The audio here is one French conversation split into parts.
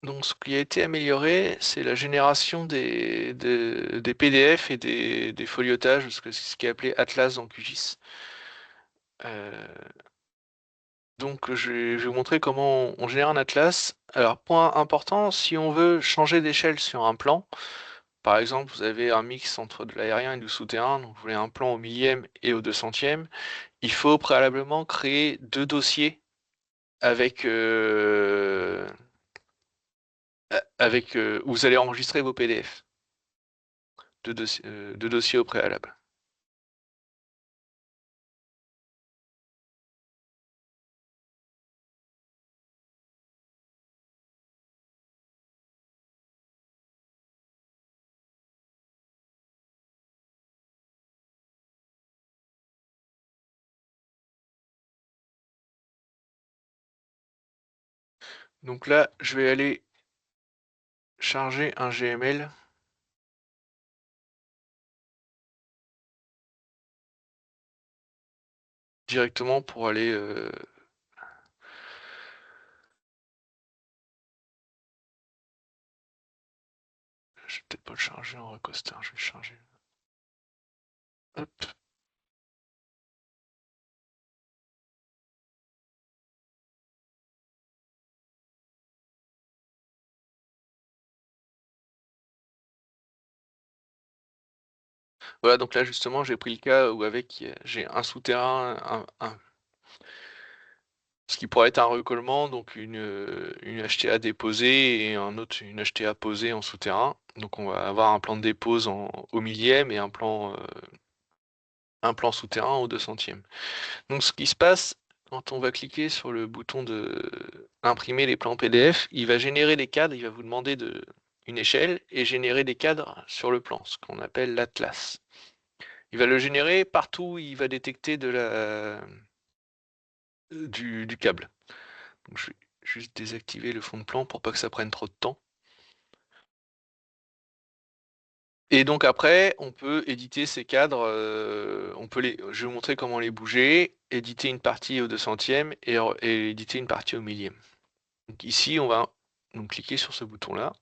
Donc, ce qui a été amélioré, c'est la génération des PDF et des foliotages, ce qui est appelé Atlas dans QGIS. Donc, je vais vous montrer comment on génère un atlas. Alors, point important, si on veut changer d'échelle sur un plan, par exemple, vous avez un mix entre de l'aérien et du souterrain, donc vous voulez un plan au millième et au 200e, il faut préalablement créer deux dossiers avec, où vous allez enregistrer vos PDF. Deux dossiers au préalable. Donc là, je vais aller charger un GML directement pour aller... Je vais peut-être pas le charger en recoster, je vais le charger. Hop. Voilà, donc là justement, j'ai pris le cas où j'ai un souterrain, ce qui pourrait être un recollement, donc une HTA déposée et une HTA posée en souterrain. Donc on va avoir un plan de dépose au millième et un plan souterrain au 200e. Donc ce qui se passe, quand on va cliquer sur le bouton de imprimer les plans PDF, il va générer des cadres, il va vous demander une échelle et générer des cadres sur le plan, ce qu'on appelle l'atlas. Il va le générer partout où il va détecter du câble. Donc je vais juste désactiver le fond de plan pour pas que ça prenne trop de temps. Et donc après, on peut éditer ces cadres, je vais vous montrer comment les bouger, éditer une partie au 200e et éditer une partie au millième. Donc ici, on va donc cliquer sur ce bouton-là.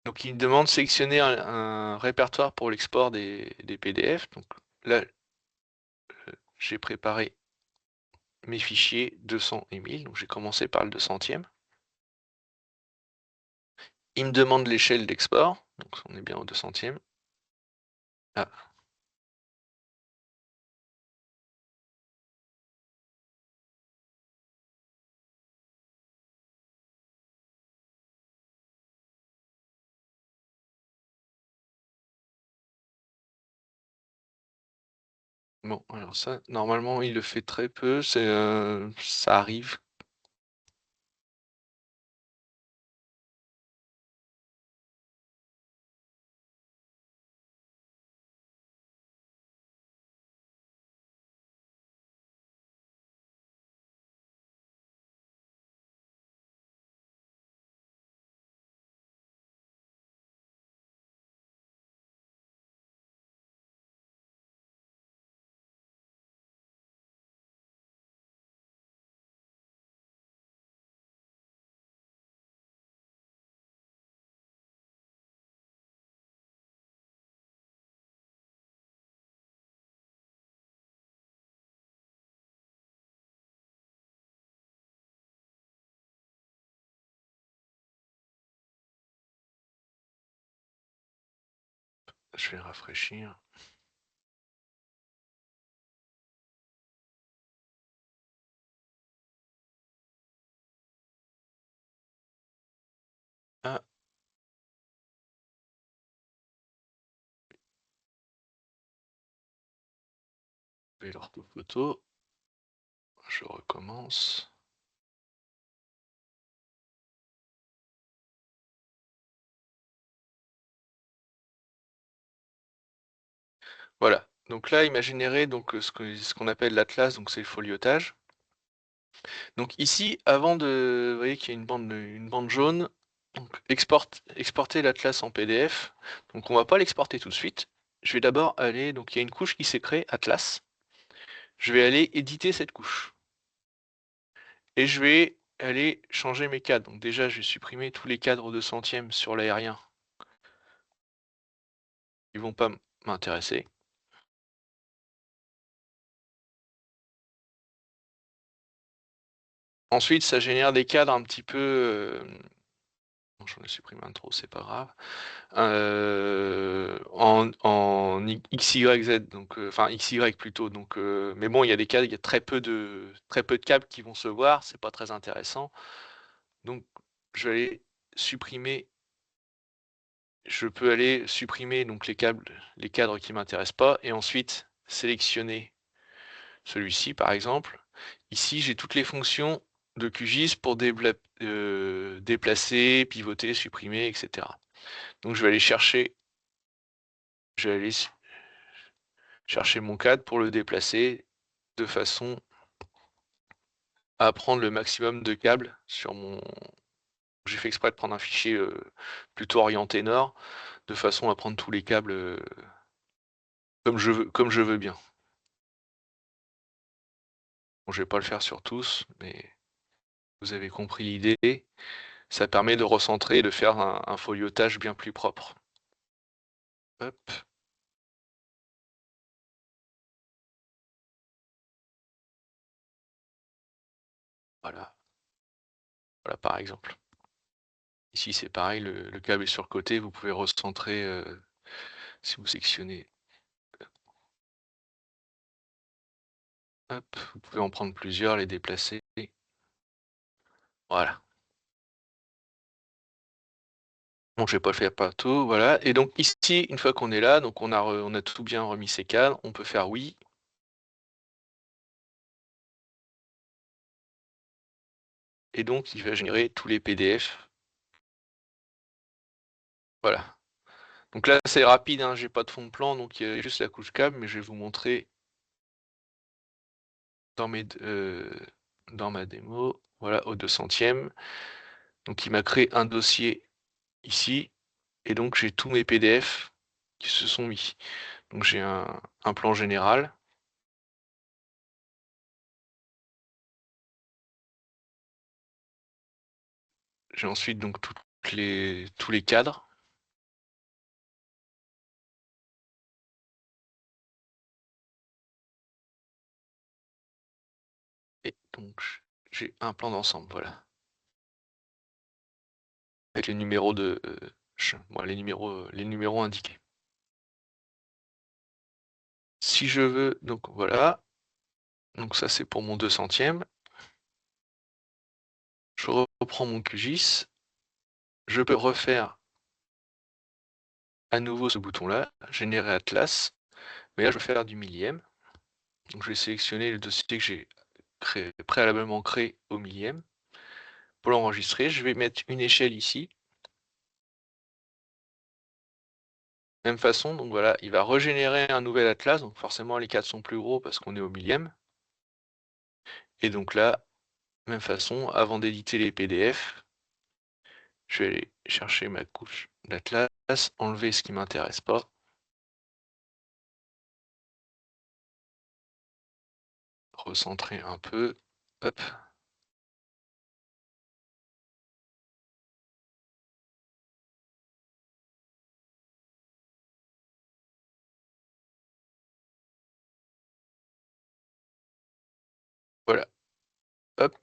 Donc il demande de sélectionner un répertoire pour l'export des PDF. Donc là, j'ai préparé mes fichiers 200 et 1000. Donc j'ai commencé par le 200e. Il me demande l'échelle d'export. Donc on est bien au 200e. Ah. Bon, alors ça, normalement, il le fait très peu. Ça arrive. Je vais rafraîchir. Ah, je vais l'orthophoto. Je recommence. Voilà. Donc là, il m'a généré donc, ce qu'on appelle l'atlas, donc c'est le foliotage. Donc ici, vous voyez qu'il y a une bande jaune. Donc exporter l'atlas en PDF. Donc on va pas l'exporter tout de suite. Je vais d'abord aller, donc il y a une couche qui s'est créée, Atlas. Je vais aller éditer cette couche. Et je vais aller changer mes cadres. Donc déjà, je vais supprimer tous les cadres de centièmes sur l'aérien. Ils vont pas m'intéresser. Ensuite, ça génère des cadres un petit peu, non, j'en ai supprimé un de trop, c'est pas grave. En XYZ, donc enfin XY plutôt, donc mais bon, il y a des cadres, il y a très peu de câbles qui vont se voir, c'est pas très intéressant. Donc je vais aller supprimer je peux aller supprimer donc les cadres qui m'intéressent pas et ensuite sélectionner celui-ci par exemple. Ici, j'ai toutes les fonctions de QGIS pour déplacer, pivoter, supprimer, etc. Donc je vais aller chercher mon cadre pour le déplacer de façon à prendre le maximum de câbles sur mon. J'ai fait exprès de prendre un fichier plutôt orienté nord, de façon à prendre tous les câbles comme je veux bien. Bon, je vais pas le faire sur tous, mais vous avez compris l'idée. Ça permet de recentrer et de faire un foliotage bien plus propre. Hop, voilà, voilà par exemple. Ici c'est pareil, le câble est sur le côté, vous pouvez recentrer si vous sectionnez. Hop, vous pouvez en prendre plusieurs, les déplacer. Voilà. Bon, je vais pas le faire partout, voilà. Et donc ici, une fois qu'on est là, donc on a tout bien remis ses cadres, on peut faire oui. Et donc il va générer tous les PDF. Voilà. Donc là c'est rapide, hein, j'ai pas de fond de plan, donc il y a juste la couche câble, mais je vais vous montrer dans dans ma démo. Voilà, au 200e. Donc il m'a créé un dossier ici, et donc j'ai tous mes PDF qui se sont mis. Donc j'ai un plan général. J'ai ensuite donc tous les cadres. Et donc j'ai un plan d'ensemble, voilà. Avec les numéros les numéros indiqués. Si je veux, donc voilà. Donc ça c'est pour mon 200e. Je reprends mon QGIS. Je peux refaire à nouveau ce bouton-là, générer Atlas. Mais là je vais faire du millième. Donc je vais sélectionner le dossier que j'ai préalablement créé au millième. Pour l'enregistrer, je vais mettre une échelle ici. Même façon, donc voilà, il va régénérer un nouvel atlas, donc forcément les cadres sont plus gros parce qu'on est au millième. Et donc là, même façon, avant d'éditer les PDF, je vais aller chercher ma couche d'atlas, enlever ce qui m'intéresse pas. Recentrer un peu, hop. Voilà, hop.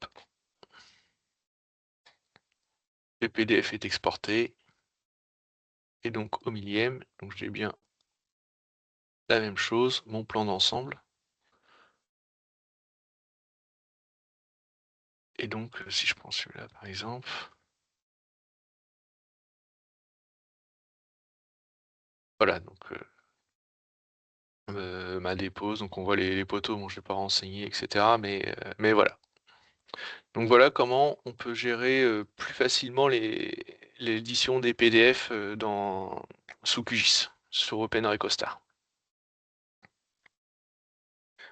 Le PDF est exporté. Et donc au millième, donc j'ai bien la même chose, mon plan d'ensemble. Et donc si je prends celui-là par exemple, voilà, donc ma dépose, donc on voit les poteaux, bon je vais pas renseigner, etc. Mais voilà. Donc voilà comment on peut gérer plus facilement l'édition des PDF sous QGIS, sur OpenRecoStar.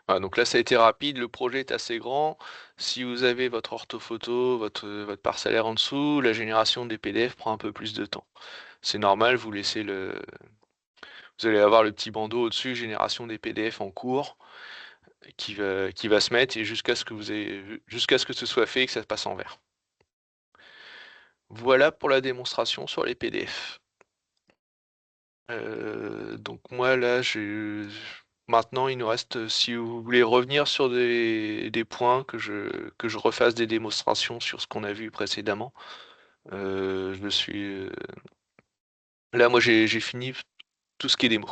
Voilà, donc là ça a été rapide, le projet est assez grand. Si vous avez votre orthophoto, votre parcellaire en dessous, la génération des PDF prend un peu plus de temps. C'est normal, vous allez avoir le petit bandeau au-dessus, génération des PDF en cours, qui va se mettre et jusqu'à ce que ce soit fait et que ça passe en vert. Voilà pour la démonstration sur les PDF. Donc moi là, maintenant il nous reste, si vous voulez revenir sur des points que je refasse des démonstrations sur ce qu'on a vu précédemment, je me suis, là moi j'ai fini tout ce qui est démo.